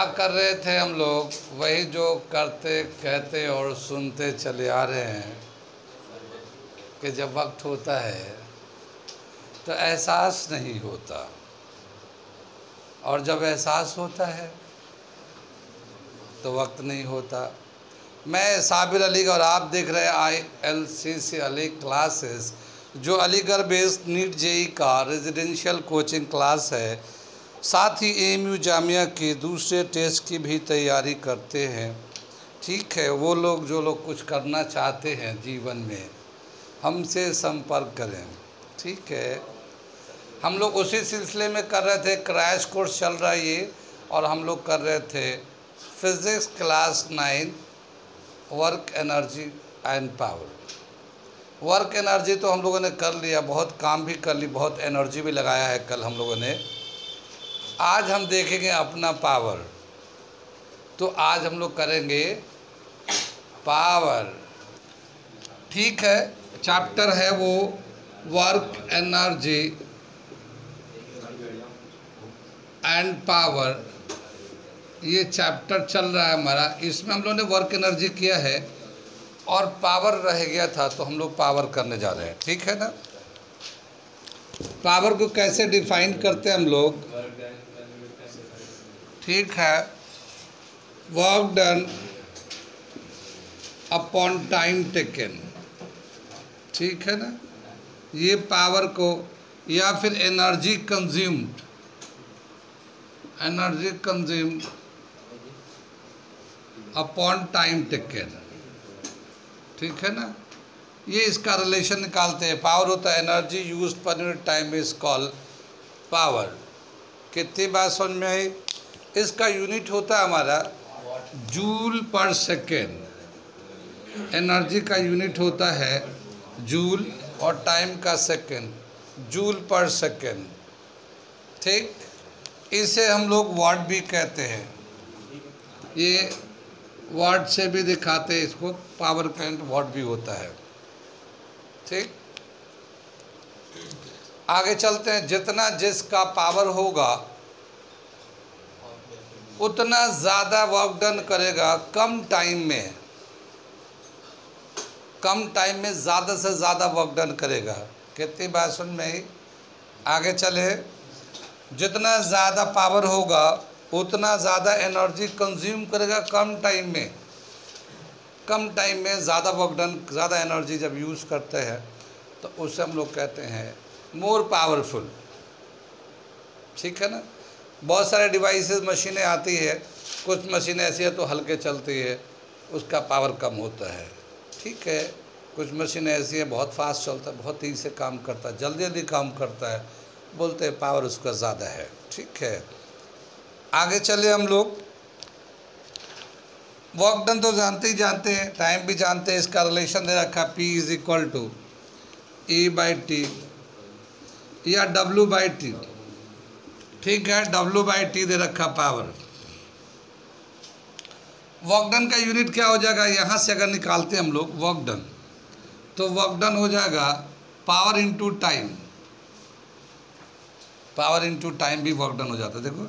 कर रहे थे हम लोग? वही जो करते कहते और सुनते चले आ रहे हैं कि जब वक्त होता है तो एहसास नहीं होता, और जब एहसास होता है तो वक्त नहीं होता। मैं साबिर अली और आप देख रहे हैं ILCC अली क्लासेस, जो अलीगढ़ बेस्ड नीट जेई का रेजिडेंशियल कोचिंग क्लास है। साथ ही AMU जामिया के दूसरे टेस्ट की भी तैयारी करते हैं। ठीक है, वो लोग जो लोग कुछ करना चाहते हैं जीवन में, हमसे संपर्क करें। ठीक है, हम लोग उसी सिलसिले में कर रहे थे, क्रैश कोर्स चल रहा है ये, और हम लोग कर रहे थे physics class 9 work energy and power. Work energy तो हम लोगों ने कर लिया, बहुत काम भी कर ली, बहुत एनर्जी भी लगाया है कल हम लोगों ने। आज हम देखेंगे अपना पावर। तो आज हम लोग करेंगे पावर। ठीक है, चैप्टर है वो वर्क एनर्जी एंड पावर, ये चैप्टर चल रहा है हमारा। इसमें हम लोगों ने वर्क एनर्जी किया है और पावर रह गया था, तो हम लोग पावर करने जा रहे हैं। ठीक है ना? पावर को कैसे डिफाइन करते हैं हम लोग? ठीक है, work done upon time taken. ठीक है ना? ये पावर को, या फिर energy consumed, energy consumed upon time taken. ठीक है ना? ये इसका रिलेशन निकालते हैं। पावर होता है energy use per unit time is called power. कितनी बात समझ में आई? इसका यूनिट होता है हमारा जूल पर सेकेंड। एनर्जी का यूनिट होता है जूल, और टाइम का सेकेंड, जूल पर सेकेंड। ठीक, इसे हम लोग वाट भी कहते हैं। ये वाट से भी दिखाते हैं इसको, पावर करंट वाट भी होता है। ठीक, आगे चलते हैं। जितना जिसका पावर होगा उतना ज़्यादा वर्क डन करेगा कम टाइम में। कम टाइम में ज़्यादा से ज़्यादा वर्क डन करेगा। कितनी बात सुन में ही? आगे चले। जितना ज़्यादा पावर होगा उतना ज़्यादा एनर्जी कंज्यूम करेगा कम टाइम में। कम टाइम में ज़्यादा वर्क डन, ज़्यादा एनर्जी जब यूज़ करते हैं तो उसे हम लोग कहते हैं मोर पावरफुल। ठीक है ना? बहुत सारे डिवाइसेस, मशीनें आती है, कुछ मशीनें ऐसी है तो हल्के चलती है, उसका पावर कम होता है। ठीक है, कुछ मशीनें ऐसी हैं बहुत फास्ट चलता है, बहुत तेज़ी से काम करता है, जल्दी जल्दी काम करता है, बोलते हैं पावर उसका ज़्यादा है। ठीक है, आगे चले हम लोग। वर्क डन तो जानते ही जानते हैं, टाइम भी जानते हैं। इसका रिलेशन दे रखा है P is equal to E/T या W/T। ठीक है, W/T दे रखा पावर। वर्क डन का यूनिट क्या हो जाएगा? यहाँ से अगर निकालते हैं हम लोग वर्क डन, तो वर्क डन हो जाएगा power into time. Power into time भी वर्क डन हो जाता है। देखो,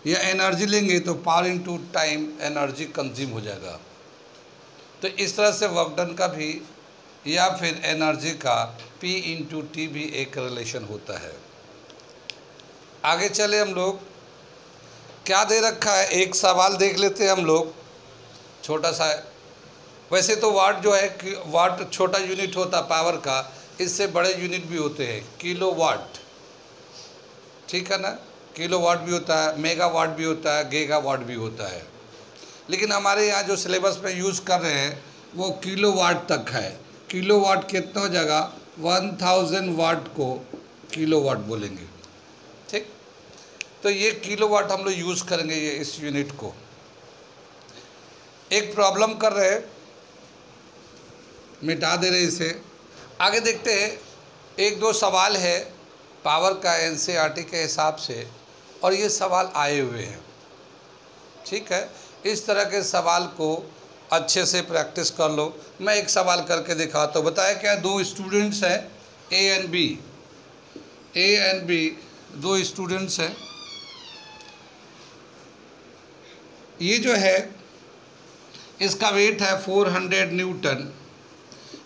या एनर्जी लेंगे तो power into time energy consume हो जाएगा। तो इस तरह से वर्क डन का भी, या फिर एनर्जी का P/T भी एक रिलेशन होता है। आगे चले हम लोग। क्या दे रखा है? एक सवाल देख लेते हैं हम लोग, छोटा सा है। वैसे तो वाट जो है, वाट छोटा यूनिट होता है पावर का, इससे बड़े यूनिट भी होते हैं, किलो वाट। ठीक है ना? किलो वाट भी होता है, मेगा वाट भी होता है, गीगा वाट भी होता है। लेकिन हमारे यहाँ जो सिलेबस में यूज़ कर रहे हैं वो किलो वाट तक है। किलो वाट कितना हो जाएगा? 1000 वाट को किलो वाट बोलेंगे। ठीक, तो ये किलो वाट हम लोग यूज़ करेंगे, ये इस यूनिट को। एक प्रॉब्लम कर रहे हैं, मिटा दे रहे इसे। आगे देखते हैं, एक दो सवाल है पावर का NCERT के हिसाब से, और ये सवाल आए हुए हैं। ठीक है, इस तरह के सवाल को अच्छे से प्रैक्टिस कर लो। मैं एक सवाल करके दिखाता हूँ। बताया क्या? दो स्टूडेंट्स हैं A and B। A and B दो स्टूडेंट्स हैं। ये जो है इसका वेट है 400 न्यूटन,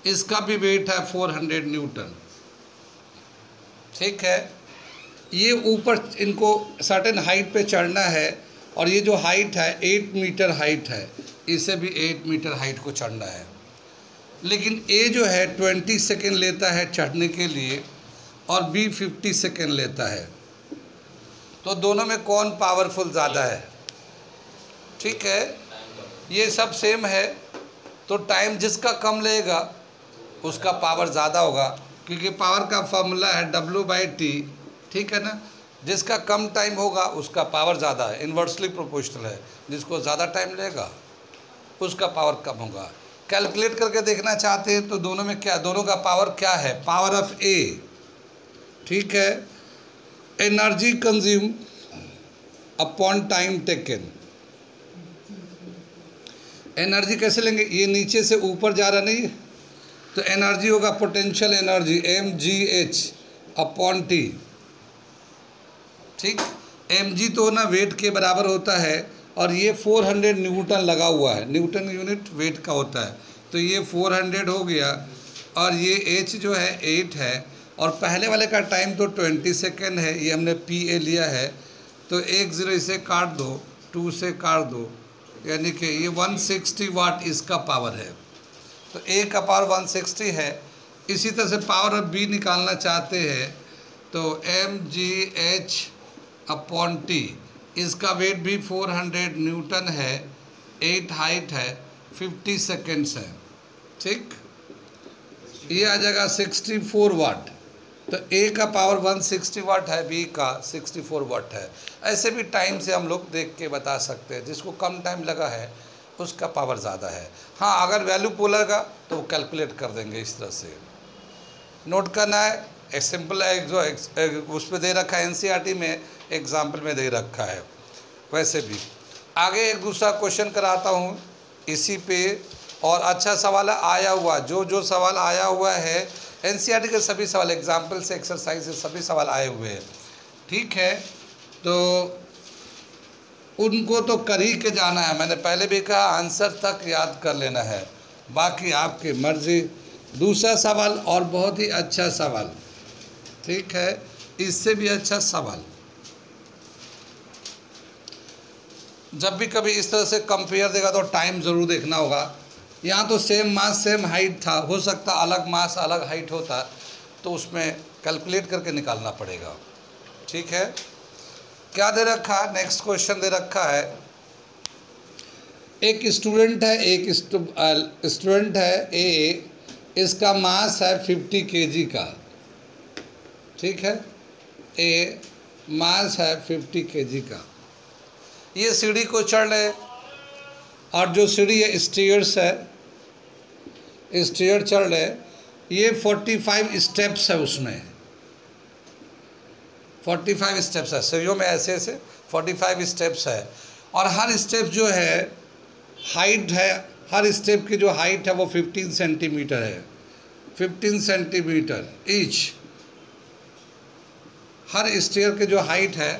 इसका भी वेट है 400 न्यूटन। ठीक है, ये ऊपर इनको सर्टेन हाइट पे चढ़ना है और ये जो हाइट है 8 मीटर हाइट है, इसे भी 8 मीटर हाइट को चढ़ना है। लेकिन ए जो है 20 सेकेंड लेता है चढ़ने के लिए और बी 50 सेकेंड लेता है, तो दोनों में कौन पावरफुल ज़्यादा है? ठीक है, ये सब सेम है, तो टाइम जिसका कम लेगा उसका पावर ज़्यादा होगा, क्योंकि पावर का फॉर्मूला है W/T। ठीक है ना, जिसका कम टाइम होगा उसका पावर ज़्यादा है, इन्वर्सली प्रोपोर्शनल है। जिसको ज़्यादा टाइम लेगा उसका पावर कम होगा। कैलकुलेट करके देखना चाहते हैं तो दोनों में क्या, दोनों का पावर क्या है? पावर ऑफ ए। ठीक है, energy consume upon time taken. Energy कैसे लेंगे? ये नीचे से ऊपर जा रहा नहीं, तो एनर्जी होगा potential energy mgh upon T. ठीक, mg तो ना वेट के बराबर होता है और ये 400 न्यूटन लगा हुआ है, न्यूटन यूनिट वेट का होता है, तो ये 400 हो गया और ये h जो है 8 है और पहले वाले का टाइम तो 20 सेकेंड है, ये हमने PA लिया है, तो 1 0 इसे काट दो, 2 से काट दो, यानी कि ये 160 वाट इसका पावर है। तो A का पावर 160 है। इसी तरह से पावर ऑफ B निकालना चाहते हैं तो mgh अपॉन टी, इसका वेट भी 400 न्यूटन है, 8 हाइट है, 50 सेकेंड्स है। ठीक, ये आ जाएगा 64 वाट। तो A का पावर 160 वाट है, B का 64 वाट है। ऐसे भी टाइम से हम लोग देख के बता सकते हैं, जिसको कम टाइम लगा है उसका पावर ज़्यादा है। हाँ, अगर वैल्यू बोलेगा तो वो कैलकुलेट कर देंगे। इस तरह से नोट करना है। एक सिंपल है, जो उस पर दे रखा है NCERT में, एग्जाम्पल में दे रखा है। वैसे भी आगे एक दूसरा क्वेश्चन कराता हूँ इसी पे, और अच्छा सवाल आया हुआ, जो सवाल आया हुआ है NCERT के सभी सवाल, एग्जाम्पल से, एक्सरसाइज से सभी सवाल आए हुए हैं। ठीक है, तो उनको तो कर ही के जाना है। मैंने पहले भी कहा आंसर तक याद कर लेना है, बाकी आपकी मर्जी। दूसरा सवाल और बहुत ही अच्छा सवाल, ठीक है, इससे भी अच्छा सवाल। जब भी कभी इस तरह से कंपेयर देगा तो टाइम ज़रूर देखना होगा। यहाँ तो सेम मास सेम हाइट था, हो सकता अलग मास अलग हाइट होता, तो उसमें कैलकुलेट करके निकालना पड़ेगा। ठीक है, क्या दे रखा है? नेक्स्ट क्वेश्चन दे रखा है, एक स्टूडेंट है ए, इसका मास है 50 kg का। ठीक है, ए मास है 50 kg का। ये सीढ़ी को चढ़ रहे, और जो सीढ़ी है स्टेयर्स है, स्टेयर चढ़ रहे, ये 45 स्टेप्स है, उसमें 45 स्टेप्स है, सीढ़ियों में ऐसे ऐसे 45 स्टेप्स है, और हर स्टेप जो है हाइट है, हर स्टेप की जो हाइट है वो 15 सेंटीमीटर है, 15 सेंटीमीटर ईच। हर स्टेयर की जो हाइट है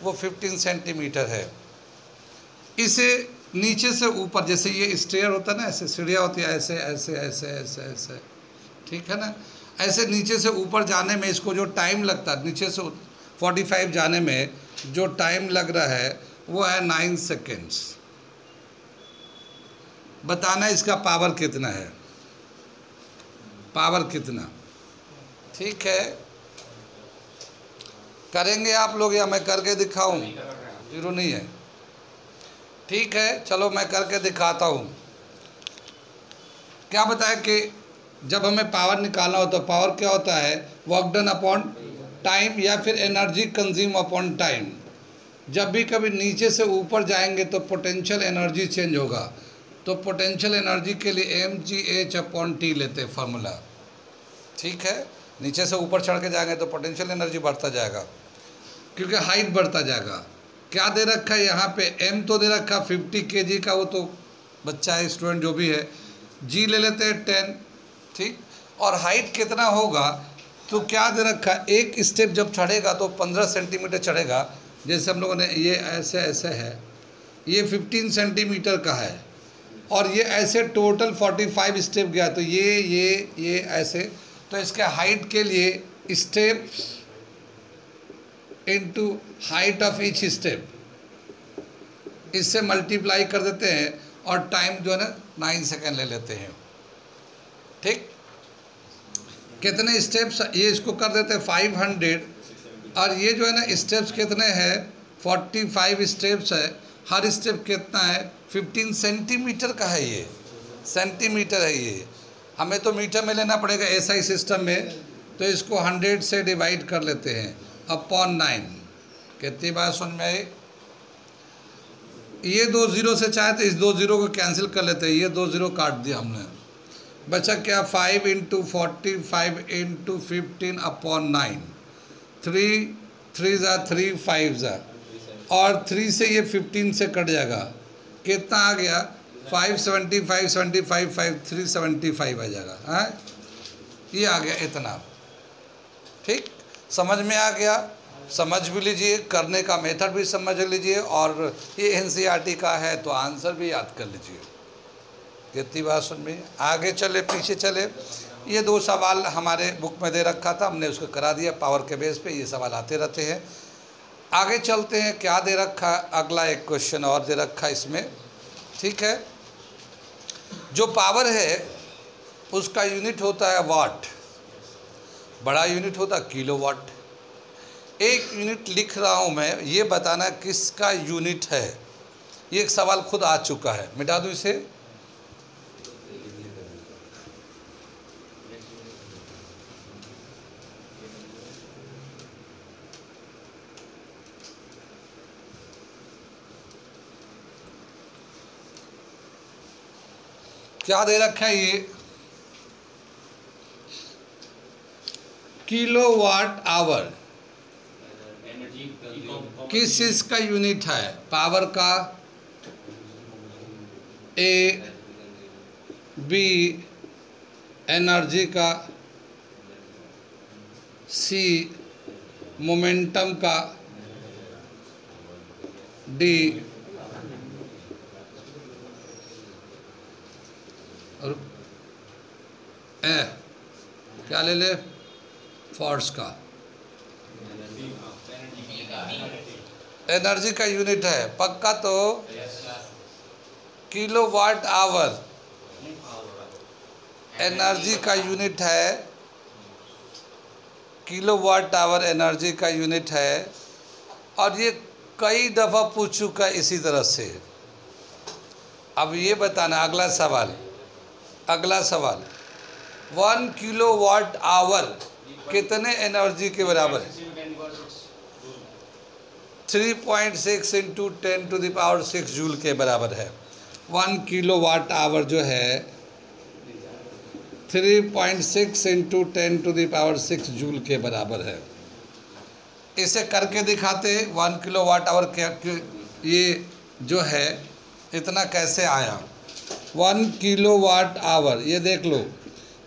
वो 15 सेंटीमीटर है। इसे नीचे से ऊपर, जैसे ये स्टेयर होता है ना, ऐसे सीढ़ियाँ होती है, ऐसे ऐसे ऐसे ऐसे ऐसे, ठीक है ना, ऐसे नीचे से ऊपर जाने में इसको जो टाइम लगता है, नीचे से 45 जाने में जो टाइम लग रहा है वो है 9 सेकेंड्स। बताना इसका पावर कितना है, पावर कितना। ठीक है, करेंगे आप लोग या मैं करके दिखाऊं? जीरो नहीं है। ठीक है, चलो मैं करके दिखाता हूँ। क्या बताया कि जब हमें पावर निकालना हो तो पावर क्या होता है? वर्क डन अपॉन टाइम, या फिर एनर्जी कंज्यूम अपॉन टाइम। जब भी कभी नीचे से ऊपर जाएंगे तो पोटेंशियल एनर्जी चेंज होगा, तो पोटेंशियल एनर्जी के लिए mgh अपॉन टी लेते हैं फॉर्मूला। ठीक है, नीचे से ऊपर चढ़ के जाएंगे तो पोटेंशियल एनर्जी बढ़ता जाएगा, क्योंकि हाइट बढ़ता जाएगा। क्या दे रखा है यहाँ पे? m तो दे रखा 50 kg का, वो तो बच्चा है, स्टूडेंट जो भी है। g ले लेते हैं 10, ठीक। और हाइट कितना होगा तो क्या दे रखा है? एक स्टेप जब चढ़ेगा तो 15 सेंटीमीटर चढ़ेगा। जैसे हम लोगों ने ये ऐसे ऐसे है, ये 15 सेंटीमीटर का है और ये ऐसे टोटल 45 स्टेप गया, तो ये ऐसे, तो इसके हाइट के लिए step into height of each step, इससे मल्टीप्लाई कर देते हैं और टाइम जो है ना 9 सेकेंड ले लेते हैं। ठीक, कितने स्टेप्स, ये इसको कर देते हैं 500, और ये जो है ना स्टेप्स कितने हैं 45 स्टेप्स है। हर स्टेप कितना है 15 सेंटीमीटर का है, ये सेंटीमीटर है। ये हमें तो मीटर में लेना पड़ेगा एसआई सिस्टम में, तो इसको 100 से डिवाइड कर लेते हैं अपॉन 9। कितनी बात समझ में आई? ये 2 जीरो से चाहे तो इस 2 जीरो को कैंसिल कर लेते हैं, ये 2 जीरो काट दिया हमने, बचा क्या 5 × 45 × 15 अपॉन 9, 3 3 ज़ा 3 5 ज़ा, और 3 से ये 15 से कट जाएगा, कितना आ गया 575 75 5 375 आ जाएगा। हाँ, ये आ गया इतना। ठीक, समझ में आ गया? समझ भी लीजिए, करने का मेथड भी समझ लीजिए, और ये एनसीईआरटी का है तो आंसर भी याद कर लीजिए। कितनी बात सुन में? आगे चले पीछे चले, ये 2 सवाल हमारे बुक में दे रखा था, हमने उसको करा दिया पावर के बेस पे, ये सवाल आते रहते हैं। आगे चलते हैं, क्या दे रखा, अगला एक क्वेश्चन और दे रखा इसमें। ठीक है, जो पावर है उसका यूनिट होता है वाट, बड़ा यूनिट होता है किलोवाट। एक यूनिट लिख रहा हूँ मैं, ये बताना किसका यूनिट है। ये एक सवाल खुद आ चुका है, मिटा दूँ इसे। क्या दे रखा है ये, किलोवाट आवर किस चीज का यूनिट है? पावर का, ए, बी एनर्जी का, सी मोमेंटम का, डी और ए क्या ले ले, फोर्स का। एनर्जी का यूनिट है पक्का, तो किलोवाट आवर एनर्जी का यूनिट है, किलोवाट आवर एनर्जी का यूनिट है। और ये कई दफ़ा पूछ चुका है इसी तरह से। अब ये बताना, अगला सवाल 1 किलोवाट आवर कितने एनर्जी के बराबर है? 3.6 × 10⁶ जूल के बराबर है। 1 किलोवाट आवर जो है 3.6 × 10⁶ जूल के बराबर है। इसे करके दिखाते, 1 किलोवाट आवर क्या, ये जो है इतना कैसे आया। 1 किलोवाट आवर, ये देख लो,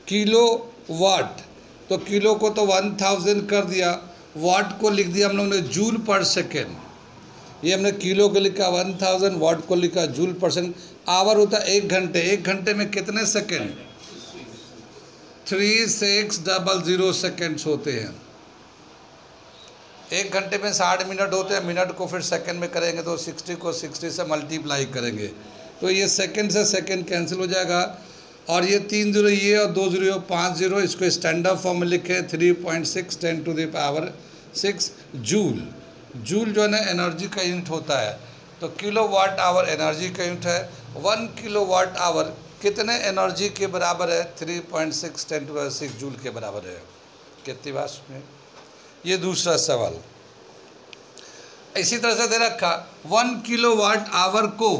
किलो वाट, तो किलो को तो 1000 कर दिया, वाट को लिख दिया हम लोगों ने जूल पर सेकेंड। ये हमने किलो को लिखा 1000, वाट को लिखा जूल पर सेकेंड। आवर होता है 1 घंटे, 1 घंटे में कितने सेकेंड? 3600 सेकेंड्स होते हैं। 1 घंटे में 60 मिनट होते हैं, मिनट को फिर सेकंड में करेंगे तो 60 को 60 से मल्टीप्लाई करेंगे, तो ये सेकंड से सेकंड कैंसिल हो जाएगा। और ये 3 जीरो ये और 2 जीरो 5 जीरो, इसको स्टैंडर्ड फॉर्म में लिखे 3.6 10⁶ जूल। जूल जो है ना एनर्जी का यूनिट होता है, तो किलोवाट आवर एनर्जी का यूनिट है। 1 किलोवाट आवर कितने एनर्जी के बराबर है? 3.6 10⁶ जूल के बराबर है। कितनी बात सुनिए। ये दूसरा सवाल इसी तरह से दे रखा, 1 किलोवाट आवर को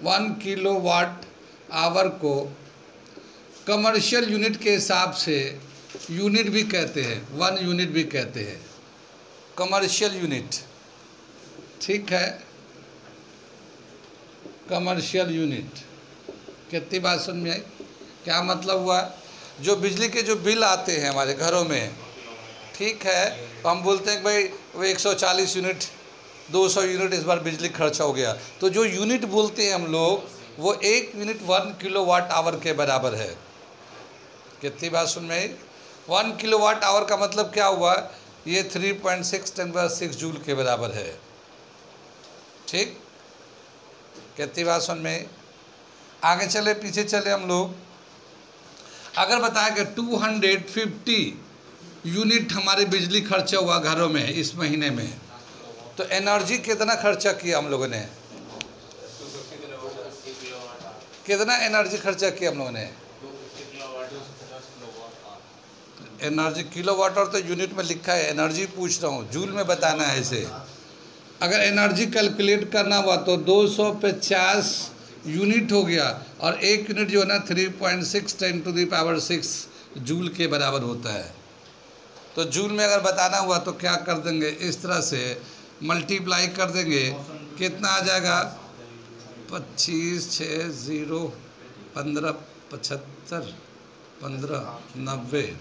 1 किलोवाट आवर को कमर्शियल यूनिट के हिसाब से यूनिट भी कहते हैं, 1 यूनिट भी कहते हैं, कमर्शियल यूनिट। ठीक है, कमर्शियल यूनिट। कितनी बात समझ में आई? क्या मतलब हुआ? जो बिजली के जो बिल आते हैं हमारे घरों में, ठीक है, तो हम बोलते हैं कि भाई वो 140 यूनिट 200 यूनिट इस बार बिजली खर्चा हो गया। तो जो यूनिट बोलते हैं हम लोग, वो 1 यूनिट 1 किलोवाट आवर के बराबर है। कितनी बात सुन में आई? 1 किलोवाट आवर का मतलब क्या हुआ? ये 3.6 × 10⁶ जूल के बराबर है। ठीक, कितनी बात सुन में आई? आगे चले, पीछे चले हम लोग। अगर बताया कि 250 यूनिट हमारी बिजली खर्चा हुआ घरों में इस महीने में, तो एनर्जी कितना खर्चा किया हम लोगों ने? कितना एनर्जी खर्चा किया हम लोगों ने? एनर्जी किलोवाट और तो यूनिट में लिखा है, एनर्जी पूछ रहा हूँ, जूल में बताना है इसे। अगर एनर्जी कैलकुलेट करना हुआ तो 250 यूनिट हो गया, और 1 यूनिट जो है ना 3.6 × 10⁶ जूल के बराबर होता है। तो जूल में अगर बताना हुआ तो क्या कर देंगे, इस तरह से मल्टीप्लाई कर देंगे, कितना आ जाएगा? 25 6 0 15 75 15 90,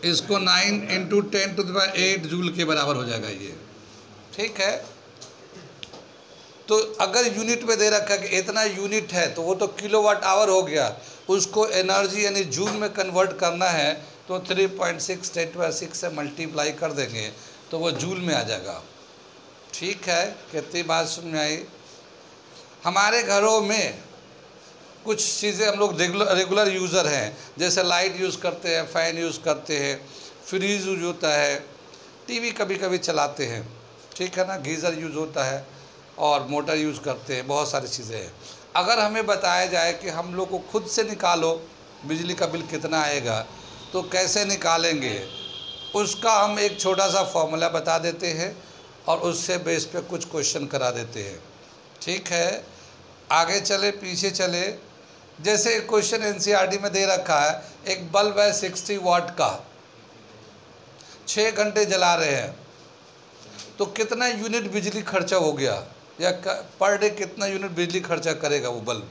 इसको 9 × 10⁸ जूल के बराबर हो जाएगा ये। ठीक है, तो अगर यूनिट में दे रखा है कि इतना यूनिट है, तो वो तो किलोवाट आवर हो गया, उसको एनर्जी यानी जूल में कन्वर्ट करना है तो 3.6 × 10⁶ से मल्टीप्लाई कर देंगे तो वो जूल में आ जाएगा। ठीक है, कितनी बात सुन में आई? हमारे घरों में कुछ चीज़ें हम लोग रेगुलर यूज़र हैं, जैसे लाइट यूज़ करते हैं, फ़ैन यूज़ करते हैं, फ्रीज यूज होता है, टीवी कभी कभी चलाते हैं, ठीक है ना, गीज़र यूज़ होता है, और मोटर यूज़ करते हैं, बहुत सारी चीज़ें हैं। अगर हमें बताया जाए कि हम लोग को खुद से निकालो बिजली का बिल कितना आएगा, तो कैसे निकालेंगे? उसका हम एक छोटा सा फॉर्मूला बता देते हैं और उससे बेस पे कुछ क्वेश्चन करा देते हैं। ठीक है, आगे चले, पीछे चले। जैसे क्वेश्चन एनसीईआरटी में दे रखा है, एक बल्ब है 60 वाट का, 6 घंटे जला रहे हैं, तो कितना यूनिट बिजली खर्चा हो गया, या पर डे कितना यूनिट बिजली खर्चा करेगा वो बल्ब?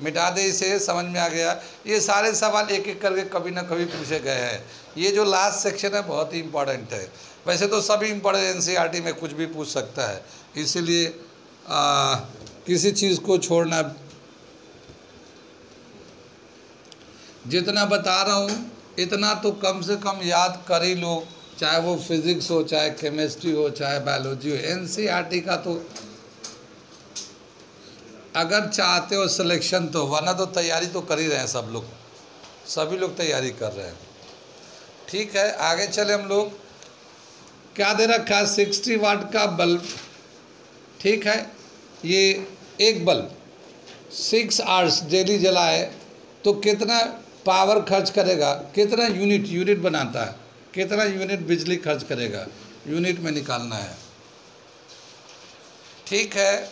मिटा दे इसे, समझ में आ गया? ये सारे सवाल एक एक करके कभी ना कभी पूछे गए हैं। ये जो लास्ट सेक्शन है बहुत ही इम्पोर्टेंट है। वैसे तो सभी इम्पोर्टेंट एनसीईआरटी में कुछ भी पूछ सकता है, इसीलिए किसी चीज़ को छोड़ना, जितना बता रहा हूँ इतना तो कम से कम याद कर ही लो, चाहे वो फिज़िक्स हो, चाहे केमिस्ट्री हो, चाहे बायोलॉजी हो। एनसीईआरटी का तो अगर चाहते हो सिलेक्शन तो, वरना तो तैयारी तो कर ही रहे हैं सब लोग, सभी लोग तैयारी कर रहे हैं। ठीक है, आगे चले हम लोग। क्या दे रखा है? 60 वाट का बल्ब, ठीक है, ये एक बल्ब 6 आवर्स डेली जलाए तो कितना पावर खर्च करेगा, कितना यूनिट बनाता है, कितना यूनिट बिजली खर्च करेगा, यूनिट में निकालना है। ठीक है,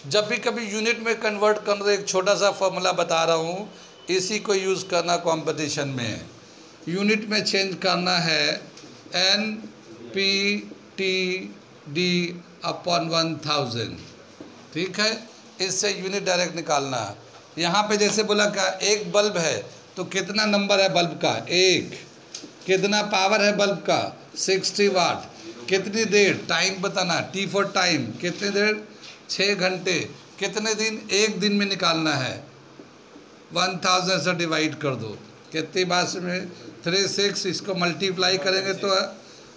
जब भी कभी यूनिट में कन्वर्ट करना तो एक छोटा सा फॉर्मूला बता रहा हूँ, इसी को यूज़ करना कंपटीशन में। यूनिट में चेंज करना है NPTD/1000, ठीक है, इससे यूनिट डायरेक्ट निकालना है। यहाँ पे जैसे बोला क्या, एक बल्ब है तो कितना नंबर है बल्ब का? 1। कितना पावर है बल्ब का? 60 वाट। कितनी देर, टाइम बताना, T फॉर टाइम, कितनी देर? 6 घंटे। कितने दिन? एक दिन में निकालना है। 1000 से डिवाइड कर दो, कितनी बात में 36, इसको मल्टीप्लाई करेंगे तो,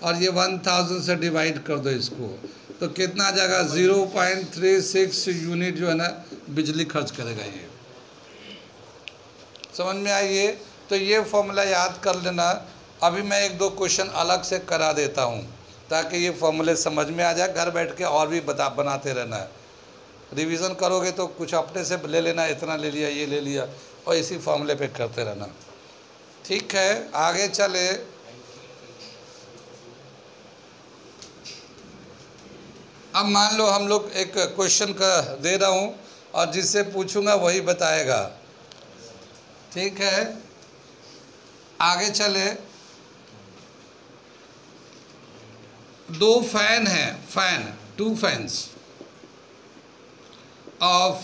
और ये 1000 से डिवाइड कर दो इसको, तो कितना आ जाएगा? 0.36 यूनिट जो है ना बिजली खर्च करेगा ये। समझ में आई ये? तो ये फॉर्मूला याद कर लेना। अभी मैं 1-2 क्वेश्चन अलग से करा देता हूँ ताकि ये फॉर्मूले समझ में आ जाए, घर बैठ के और भी बनाते रहना है। रिवीजन करोगे तो कुछ अपने से ले लेना, इतना ले लिया, ये ले लिया, और इसी फॉर्मूले पे करते रहना। ठीक है, आगे चले। अब मान लो हम लोग एक क्वेश्चन का दे रहा हूँ और जिससे पूछूंगा वही बताएगा। ठीक है, आगे चले। 2 फैन हैं, 2 fans of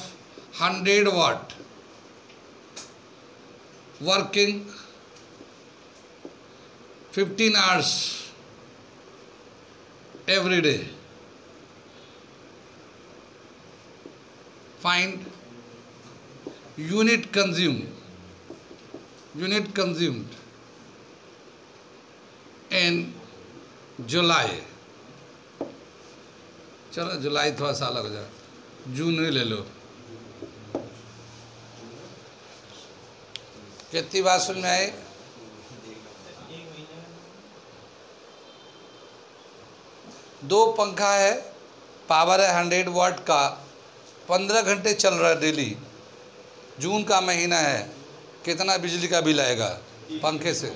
100 watt working 15 hours every day. Find unit consumed in जुलाई। चलो जुलाई थोड़ा सा अलग हो जाए, जून ही ले लो। कितनी बात सुन में आई? दो पंखा है, पावर है 100 वाट का, 15 घंटे चल रहा है डेली। जून का महीना है, कितना बिजली का बिल आएगा पंखे से?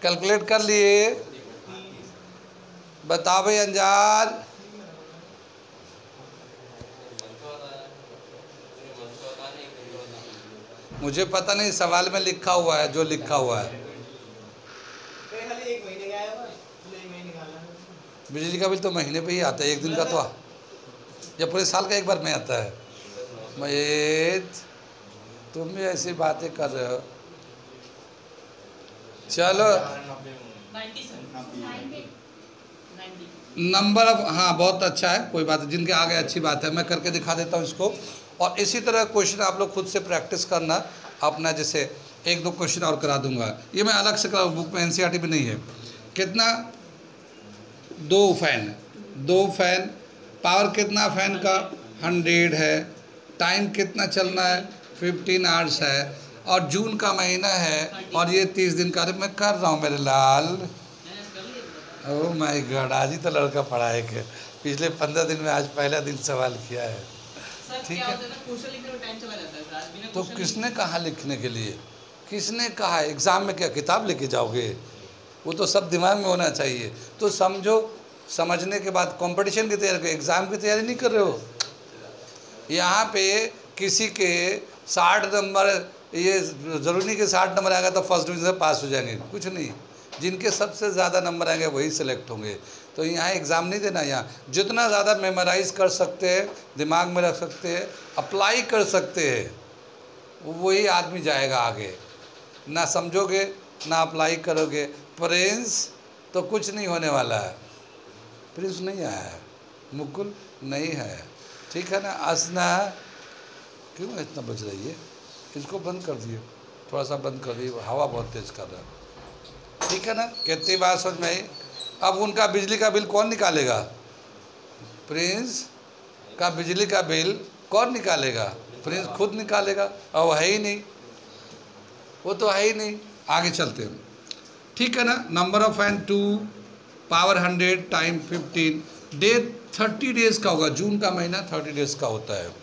कैलकुलेट कर लिए? बताओ भाई अंजार। मुझे पता नहीं, सवाल में लिखा हुआ है जो लिखा हुआ है। बिजली का बिल तो महीने पे ही आता है, एक दिन का तो या पूरे साल का एक बार में आता है। मयेत, तुम भी ऐसी बातें कर रहे हो। चलो नंबर ऑफ, हाँ बहुत अच्छा है, कोई बात नहीं, जिनके आगे अच्छी बात है। मैं करके दिखा देता हूँ इसको। और इसी तरह क्वेश्चन आप लोग खुद से प्रैक्टिस करना अपना, जैसे एक दो क्वेश्चन और करा दूंगा। ये मैं अलग से करा, बुक में एनसीईआरटी में नहीं है। कितना? दो फैन, पावर कितना फैन का? 100 है। टाइम कितना चलना है? 15 आवर्स है। और जून का महीना है और ये 30 दिन का। अरे मैं कर रहा हूँ मेरे लाल। ओह माय गॉड, आज ही तो लड़का पढ़ा है कि पिछले 15 दिन में आज पहला दिन सवाल किया है। ठीक है, तो किसने कहा लिखने के लिए? किसने कहा? एग्ज़ाम में क्या किताब लेके जाओगे? वो तो सब दिमाग में होना चाहिए। तो समझो, समझने के बाद कंपटीशन की तैयारी, एग्ज़ाम की तैयारी नहीं कर रहे हो। यहाँ पे किसी के 60 नंबर, ये ज़रूरी नहीं कि 60 नंबर आएगा तो फर्स्ट डिवीज़न से पास हो जाएंगे, कुछ नहीं। जिनके सबसे ज़्यादा नंबर आएंगे वही सिलेक्ट होंगे। तो यहाँ एग्ज़ाम नहीं देना, यहाँ जितना ज़्यादा मेमोराइज़ कर सकते हैं, दिमाग में रख सकते हैं, अप्लाई कर सकते हैं, वही आदमी जाएगा आगे। ना समझोगे ना अप्लाई करोगे। प्रिंस तो कुछ नहीं होने वाला है। प्रिंस नहीं आया है, मुकुल नहीं है, ठीक है ना। असना क्यों इतना बज रही है? इसको बंद कर दिए, थोड़ा सा बंद कर दिए, हवा बहुत तेज़ कर रहा है, ठीक है ना। कितनी बात समझ में आई? अब उनका बिजली का बिल कौन निकालेगा? प्रिंस का बिजली का बिल कौन निकालेगा? प्रिंस खुद निकालेगा, और वो है ही नहीं, वो तो है ही नहीं। आगे चलते हैं, ठीक है ना। Number of fan 2, power 100, time 15, day 30 days का होगा। जून का महीना 30 डेज़ का होता है।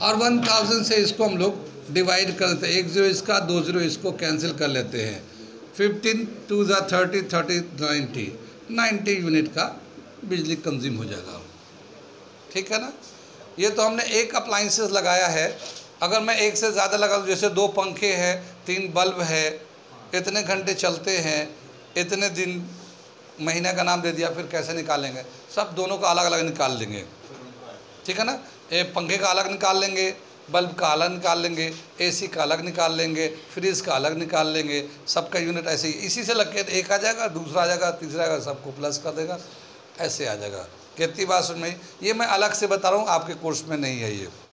और 1000 से इसको हम लोग डिवाइड कर देते हैं। 1 0 इसका, 2 0 इसको कैंसिल कर लेते हैं। 15 2 30, 30 90 यूनिट का बिजली कंज्यूम हो जाएगा, ठीक है ना। ये तो हमने एक अप्लाइंसेस लगाया है। अगर मैं एक से ज़्यादा लगा दूँ, जैसे 2 पंखे हैं, 3 बल्ब है, इतने घंटे चलते हैं, इतने दिन, महीने का नाम दे दिया, फिर कैसे निकालेंगे? सब दोनों का अलग अलग निकाल लेंगे, ठीक है ना। एक पंखे का अलग निकाल लेंगे, बल्ब का अलग निकाल लेंगे, एसी का अलग निकाल लेंगे, फ्रिज का अलग निकाल लेंगे। सबका यूनिट ऐसे ही, इसी से लग के एक आ जाएगा, दूसरा आ जाएगा, तीसरा आएगा, सबको प्लस कर देगा, ऐसे आ जाएगा। कितनी बात सुन में? ये मैं अलग से बता रहा हूँ, आपके कोर्स में नहीं है ये।